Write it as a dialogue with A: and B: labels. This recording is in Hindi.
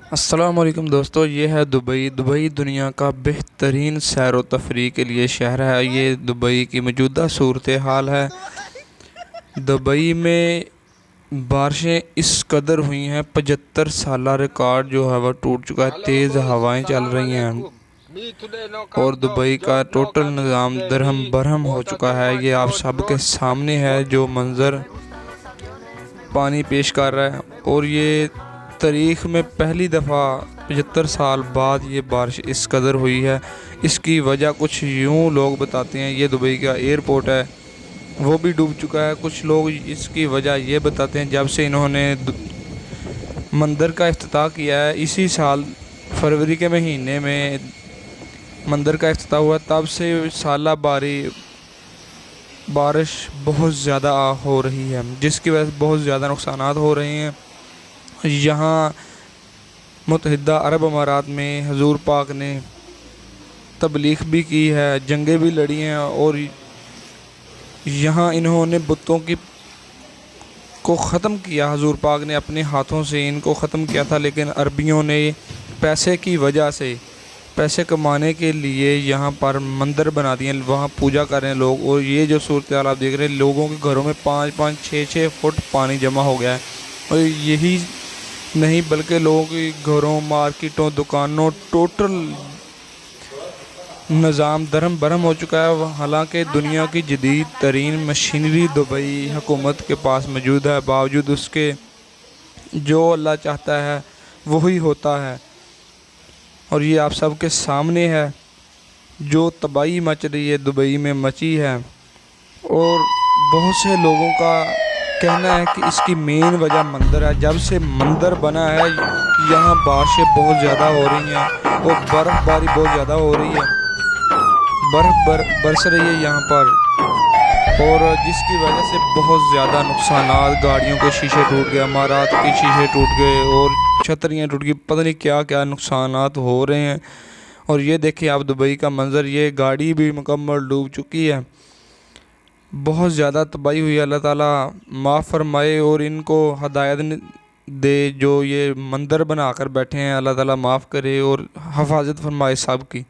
A: अस्सलाम वालेकुम दोस्तों, ये है दुबई। दुबई दुनिया का बेहतरीन सैर व तफरीह के लिए शहर है। ये दुबई की मौजूदा सूरत हाल है। दुबई में बारिशें इस कदर हुई हैं, 75 साला रिकॉर्ड जो है वह टूट चुका है। तेज़ हवाएं चल रही हैं और दुबई का टोटल निज़ाम दरहम बरहम हो चुका है। ये आप सबके सामने है जो मंज़र पानी पेश कर रहा है। और ये तारीख़ में पहली दफ़ा 75 साल बाद ये बारिश इस कदर हुई है। इसकी वजह कुछ यूँ लोग बताते हैं, ये दुबई का एयरपोर्ट है वो भी डूब चुका है। कुछ लोग इसकी वजह ये बताते हैं, जब से इन्होंने मंदिर का इफ्तिताह किया है, इसी साल फरवरी के महीने में मंदिर का इफ्तिताह हुआ, तब से साला बारिश बहुत ज़्यादा हो रही है, जिसकी वजह से बहुत ज़्यादा नुकसान हो रहे हैं। यहाँ मुत्तहिदा अरब अमारात में हजूर पाक ने तबलीग भी की है, जंगें भी लड़ी हैं और यहाँ इन्होंने बुतों की को ख़त्म किया। हजूर पाक ने अपने हाथों से इनको ख़त्म किया था, लेकिन अरबियों ने पैसे की वजह से, पैसे कमाने के लिए यहाँ पर मंदिर बना दिए, वहाँ पूजा कर रहे हैं लोग। और ये जो सूरत हाल आप देख रहे हैं, लोगों के घरों में 5-5, 6-6 फुट पानी जमा हो गया है। और यही नहीं बल्कि लोगों के घरों, मार्केटों, दुकानों, टोटल निज़ाम दरहम बरहम हो चुका है। हालांकि दुनिया की जदीद तरीन मशीनरी दुबई हुकूमत के पास मौजूद है, बावजूद उसके जो अल्लाह चाहता है वही होता है। और ये आप सबके सामने है जो तबाही मच रही है दुबई में मची है। और बहुत से लोगों का कहना है कि इसकी मेन वजह मंदिर है। जब से मंदिर बना है यहाँ बारिशें बहुत ज़्यादा हो रही हैं और बर्फ़बारी बहुत ज़्यादा हो रही है, बरस रही है यहाँ पर, और जिसकी वजह से बहुत ज़्यादा नुकसानात, गाड़ियों के शीशे टूट गए, इमारत के शीशे टूट गए और छतरियाँ टूट गई, पता नहीं क्या क्या नुकसानात हो रहे हैं। और ये देखिए आप दुबई का मंज़र, ये गाड़ी भी मुकम्मल डूब चुकी है। बहुत ज़्यादा तबाही हुई है। अल्लाह ताला माफ़ फरमाए और इनको हदायत दे जो ये मंदिर बना कर बैठे हैं। अल्लाह ताला माफ़ करे और हिफाजत फरमाए सब की।